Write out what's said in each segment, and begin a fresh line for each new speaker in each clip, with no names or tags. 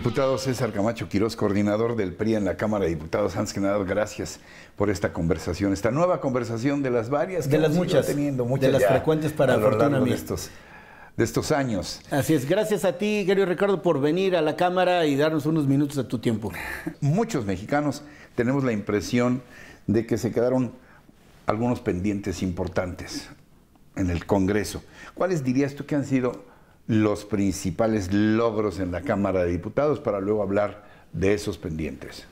Diputado César Camacho Quirós, coordinador del PRI en la Cámara de Diputados. Antes que nada, gracias por esta conversación, esta nueva conversación de las varias que
de las muchas,
teniendo,
de las frecuentes para fortuna mía.
De estos años.
Así es, gracias a ti, querido Ricardo, por venir a la Cámara y darnos unos minutos de tu tiempo.
Muchos mexicanos tenemos la impresión de que se quedaron algunos pendientes importantes en el Congreso. ¿Cuáles dirías tú que han sido los principales logros en la Cámara de Diputados para luego hablar de esos pendientes?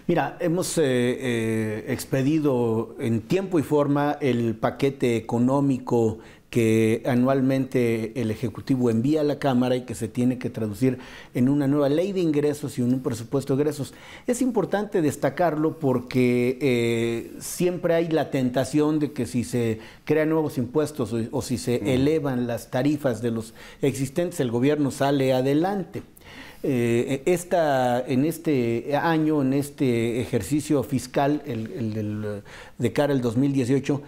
Mira, hemos expedido en tiempo y forma el paquete económico que anualmente el Ejecutivo envía a la Cámara y que se tiene que traducir en una nueva ley de ingresos y en un presupuesto de egresos. Es importante destacarlo porque siempre hay la tentación de que si se crean nuevos impuestos o si se elevan las tarifas de los existentes, el gobierno sale adelante. En este año, en este ejercicio fiscal, de cara al 2018,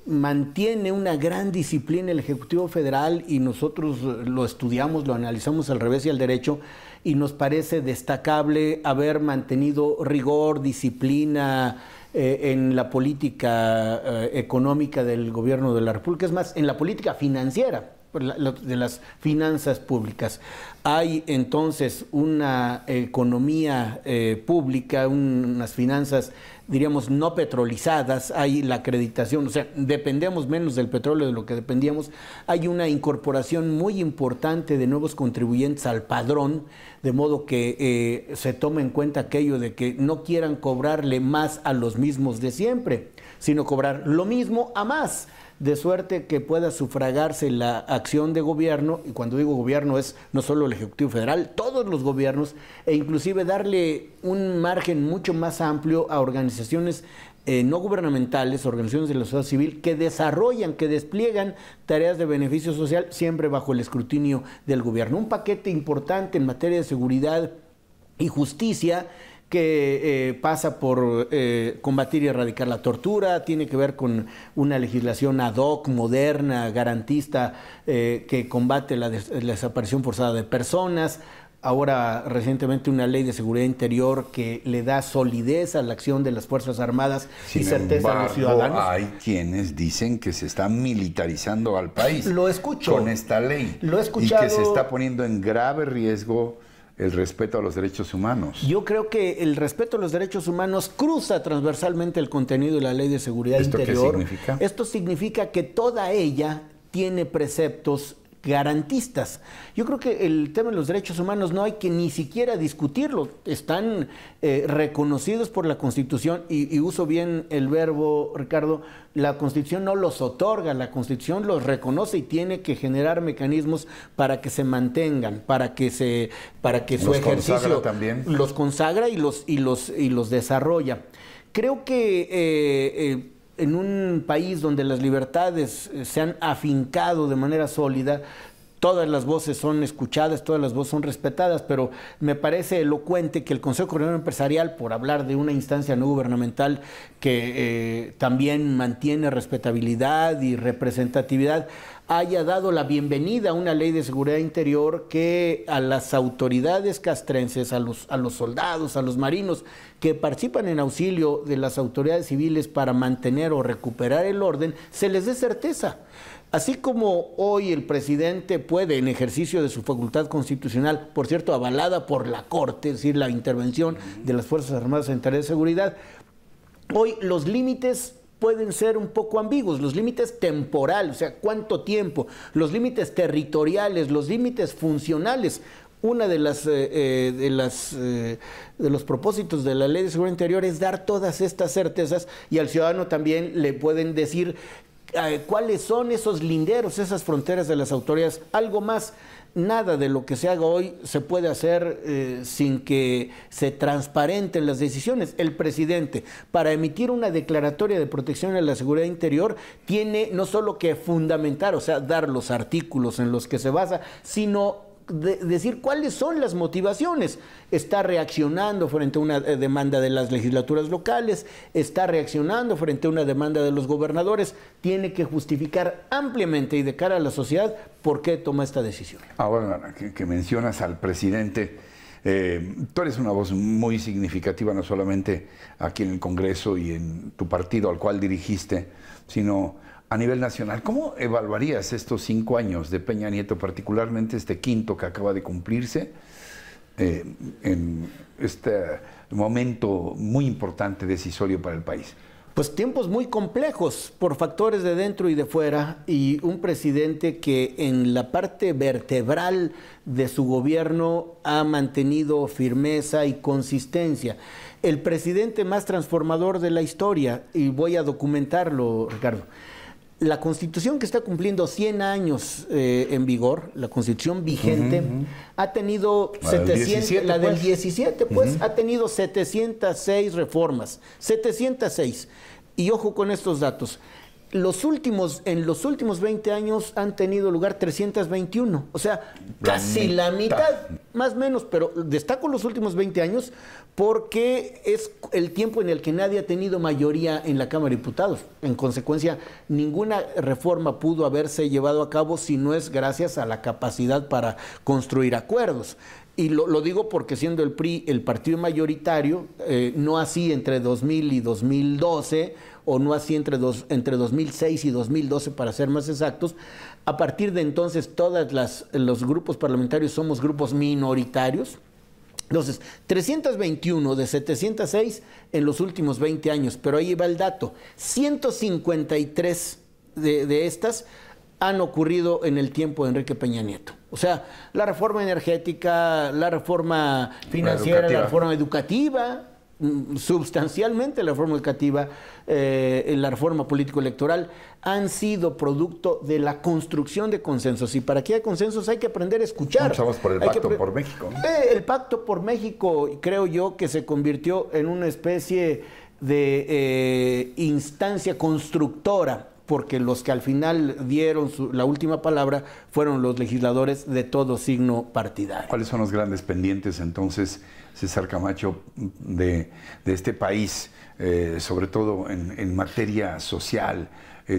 mantiene una gran disciplina el Ejecutivo Federal y nosotros lo estudiamos, lo analizamos al revés y al derecho y nos parece destacable haber mantenido rigor, disciplina en la política económica del gobierno de la República, es más, en la política financiera de las finanzas públicas. Hay entonces una economía pública, unas finanzas, diríamos, no petrolizadas, hay la acreditación, o sea, dependemos menos del petróleo de lo que dependíamos, hay una incorporación muy importante de nuevos contribuyentes al padrón, de modo que se toma en cuenta aquello de que no quieran cobrarle más a los mismos de siempre, sino cobrar lo mismo a más, de suerte que pueda sufragarse la acción de gobierno, y cuando digo gobierno es no solo el Ejecutivo Federal, todos los gobiernos, e inclusive darle un margen mucho más amplio a organizaciones no gubernamentales, organizaciones de la sociedad civil, que desarrollan, que despliegan tareas de beneficio social, siempre bajo el escrutinio del gobierno. Un paquete importante en materia de seguridad y justicia, que pasa por combatir y erradicar la tortura, tiene que ver con una legislación ad hoc, moderna, garantista, que combate la desaparición forzada de personas. Ahora, recientemente, una ley de seguridad interior que le da solidez a la acción de las Fuerzas Armadas y certeza a los ciudadanos.
Hay quienes dicen que se está militarizando al país.
Lo escucho.
Con esta ley.
Lo he escuchado.
Y que se está poniendo en grave riesgo el respeto a los derechos humanos.
Yo creo que el respeto a los derechos humanos cruza transversalmente el contenido de la Ley de Seguridad Interior.
¿Qué significa?
Esto significa que toda ella tiene preceptos garantistas. Yo creo que el tema de los derechos humanos no hay que ni siquiera discutirlo. Están reconocidos por la Constitución y uso bien el verbo, Ricardo, la Constitución no los otorga, la Constitución los reconoce y tiene que generar mecanismos para que se mantengan, para que su ejercicio
también
los consagra y los desarrolla. Creo que en un país donde las libertades se han afincado de manera sólida, todas las voces son escuchadas, todas las voces son respetadas, pero me parece elocuente que el Consejo Coordinador Empresarial, por hablar de una instancia no gubernamental que también mantiene respetabilidad y representatividad, haya dado la bienvenida a una ley de seguridad interior que a las autoridades castrenses, a los soldados, a los marinos que participan en auxilio de las autoridades civiles para mantener o recuperar el orden, se les dé certeza. Así como hoy el presidente puede, en ejercicio de su facultad constitucional, por cierto, avalada por la Corte, es decir, la intervención de las Fuerzas Armadas en tareas de seguridad, hoy los límites pueden ser un poco ambiguos, los límites temporales, o sea, cuánto tiempo, los límites territoriales, los límites funcionales. Una de los propósitos de la Ley de Seguridad Interior es dar todas estas certezas y al ciudadano también le pueden decir cuáles son esos linderos, esas fronteras de las autoridades. Algo más, nada de lo que se haga hoy se puede hacer sin que se transparenten las decisiones. El presidente, para emitir una declaratoria de protección a la seguridad interior, tiene no solo que fundamentar, o sea, dar los artículos en los que se basa, sino decir cuáles son las motivaciones. Está reaccionando frente a una demanda de las legislaturas locales, está reaccionando frente a una demanda de los gobernadores, tiene que justificar ampliamente y de cara a la sociedad por qué toma esta decisión.
Ahora que mencionas al presidente, Tú eres una voz muy significativa, no solamente aquí en el Congreso y en tu partido al cual dirigiste, sino a nivel nacional. ¿Cómo evaluarías estos 5 años de Peña Nieto, particularmente este quinto que acaba de cumplirse, en este momento muy importante, decisorio para el país?
Pues tiempos muy complejos por factores de dentro y de fuera, y un presidente que en la parte vertebral de su gobierno ha mantenido firmeza y consistencia. El presidente más transformador de la historia, y voy a documentarlo, Ricardo. La Constitución, que está cumpliendo 100 años en vigor, la Constitución vigente, ha tenido la del 17, pues, ha tenido 706 reformas, 706. Y ojo con estos datos. En los últimos 20 años han tenido lugar 321, o sea, casi la mitad, más o menos, pero destaco los últimos 20 años porque es el tiempo en el que nadie ha tenido mayoría en la Cámara de Diputados. En consecuencia, ninguna reforma pudo haberse llevado a cabo si no es gracias a la capacidad para construir acuerdos. Y lo digo porque siendo el PRI el partido mayoritario, no así entre 2000 y 2012, o no así entre 2006 y 2012 para ser más exactos. A partir de entonces los grupos parlamentarios somos grupos minoritarios. Entonces, 321 de 706 en los últimos 20 años, pero ahí va el dato, 153 de estas han ocurrido en el tiempo de Enrique Peña Nieto. O sea, la reforma energética, la reforma financiera, la reforma educativa, sustancialmente la reforma educativa, la reforma político-electoral, han sido producto de la construcción de consensos. Y para que haya consensos hay que aprender a escuchar.
Estamos por el Pacto por México, ¿no?
El Pacto por México, creo yo, que se convirtió en una especie de instancia constructora, porque los que al final dieron la última palabra fueron los legisladores de todo signo partidario.
¿Cuáles son los grandes pendientes entonces, César Camacho, de este país, sobre todo en materia social?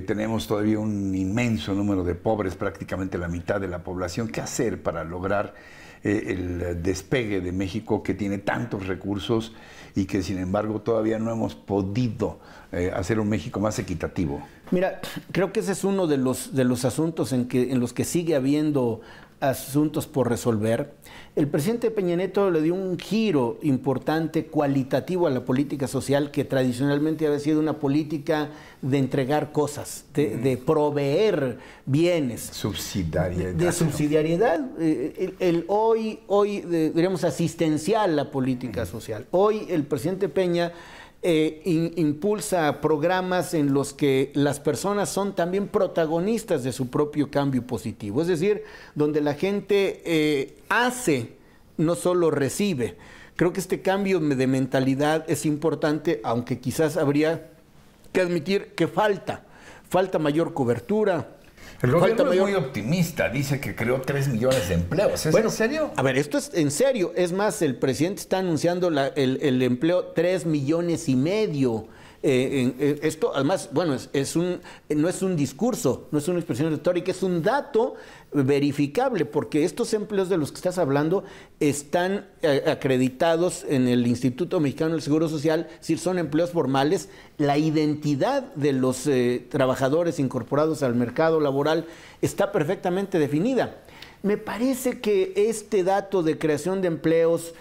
Tenemos todavía un inmenso número de pobres, prácticamente la mitad de la población. ¿Qué hacer para lograr el despegue de México, que tiene tantos recursos y que sin embargo todavía no hemos podido hacer un México más equitativo?
Mira, creo que ese es uno de los asuntos en los que sigue habiendo asuntos por resolver. El presidente Peña Nieto le dio un giro importante, cualitativo a la política social, que tradicionalmente había sido una política de entregar cosas, de proveer bienes.
Subsidiariedad.
De subsidiariedad. Hoy diríamos, asistencial la política social. Hoy el presidente Peña impulsa programas en los que las personas son también protagonistas de su propio cambio positivo, es decir, donde la gente hace, no solo recibe. Creo que este cambio de mentalidad es importante, aunque quizás habría que admitir que falta mayor cobertura.
El gobierno es muy optimista, dice que creó 3 millones de empleos. ¿Es en serio?
A ver, esto es en serio. Es más, el presidente está anunciando el empleo 3,5 millones. Esto, además, bueno, no es un discurso, no es una expresión retórica, es un dato verificable, porque estos empleos de los que estás hablando están acreditados en el Instituto Mexicano del Seguro Social, es decir, son empleos formales. La identidad de los trabajadores incorporados al mercado laboral está perfectamente definida. Me parece que este dato de creación de empleos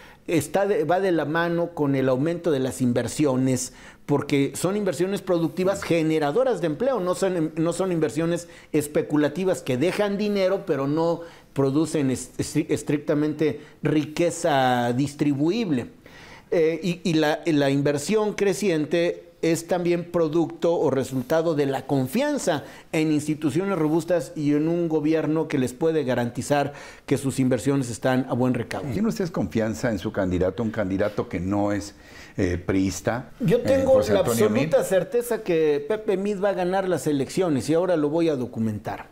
va de la mano con el aumento de las inversiones, porque son inversiones productivas generadoras de empleo, no son inversiones especulativas que dejan dinero pero no producen estrictamente riqueza distribuible. Y la inversión creciente es también producto o resultado de la confianza en instituciones robustas y en un gobierno que les puede garantizar que sus inversiones están a buen recaudo.
¿Tiene usted confianza en su candidato, un candidato que no es priista?
Yo tengo la absoluta certeza que Pepe Mid va a ganar las elecciones, y ahora lo voy a documentar.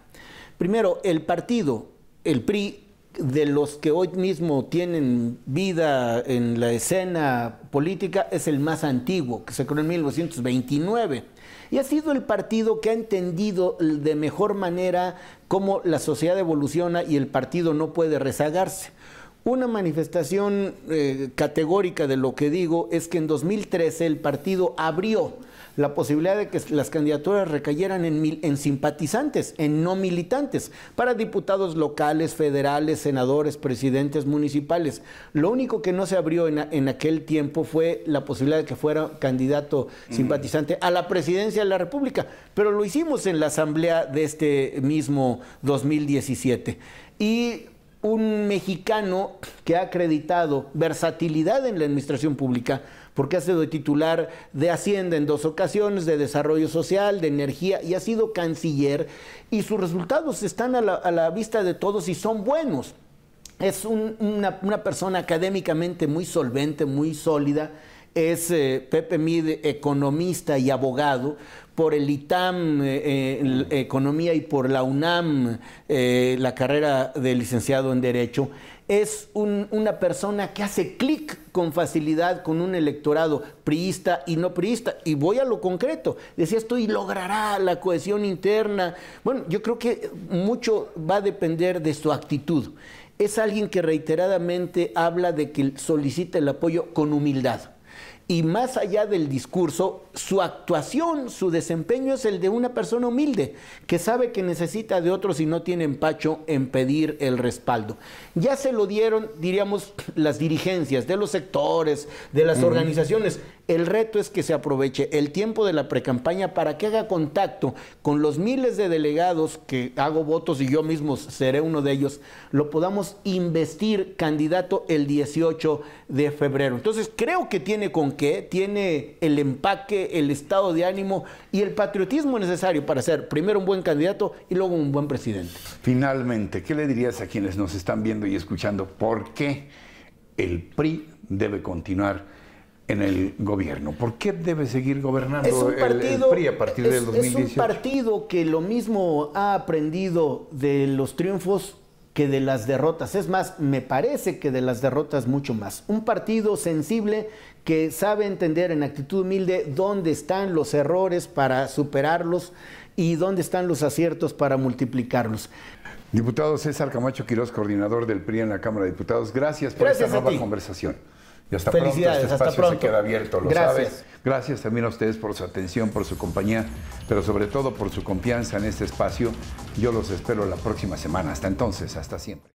Primero, el PRI, de los que hoy mismo tienen vida en la escena política, es el más antiguo, que se creó en 1929. Y ha sido el partido que ha entendido de mejor manera cómo la sociedad evoluciona y el partido no puede rezagarse. Una manifestación categórica de lo que digo es que en 2013 el partido abrió la posibilidad de que las candidaturas recayeran en simpatizantes, en no militantes, para diputados locales, federales, senadores, presidentes municipales. Lo único que no se abrió en aquel tiempo fue la posibilidad de que fuera candidato simpatizante a la presidencia de la República, pero lo hicimos en la asamblea de este mismo 2017. Y un mexicano que ha acreditado versatilidad en la administración pública, porque ha sido titular de Hacienda en 2 ocasiones, de Desarrollo Social, de Energía, y ha sido canciller, y sus resultados están a la vista de todos y son buenos. Es una persona académicamente muy solvente, muy sólida. Es Pepe Mid, economista y abogado, por el ITAM Economía y por la UNAM la carrera de licenciado en Derecho. Es una persona que hace clic con facilidad con un electorado priista y no priista. Y voy a lo concreto. Decía esto, y logrará la cohesión interna. Bueno, yo creo que mucho va a depender de su actitud. Es alguien que reiteradamente habla de que solicita el apoyo con humildad. Y más allá del discurso, su actuación, su desempeño es el de una persona humilde, que sabe que necesita de otros y no tiene empacho en pedir el respaldo. Ya se lo dieron, diríamos, las dirigencias de los sectores, de las organizaciones. El reto es que se aproveche el tiempo de la precampaña para que haga contacto con los miles de delegados que hago votos y yo mismo seré uno de ellos, lo podamos investir candidato el 18 de febrero. Entonces creo que tiene con qué, tiene el empaque, el estado de ánimo y el patriotismo necesario para ser primero un buen candidato y luego un buen presidente.
Finalmente, ¿qué le dirías a quienes nos están viendo y escuchando? ¿Por qué el PRI debe continuar en el gobierno? ¿Por qué debe seguir gobernando el PRI a partir del 2018?
Es un partido que lo mismo ha aprendido de los triunfos que de las derrotas. Es más, me parece que de las derrotas mucho más. Un partido sensible que sabe entender en actitud humilde dónde están los errores para superarlos y dónde están los aciertos para multiplicarlos.
Diputado César Camacho Quirós, coordinador del PRI en la Cámara de Diputados, gracias por esta nueva conversación. Y hasta
Felicidades,
pronto, este espacio se queda abierto, lo sabes. Gracias también a ustedes por su atención, por su compañía, pero sobre todo por su confianza en este espacio. Yo los espero la próxima semana. Hasta entonces, hasta siempre.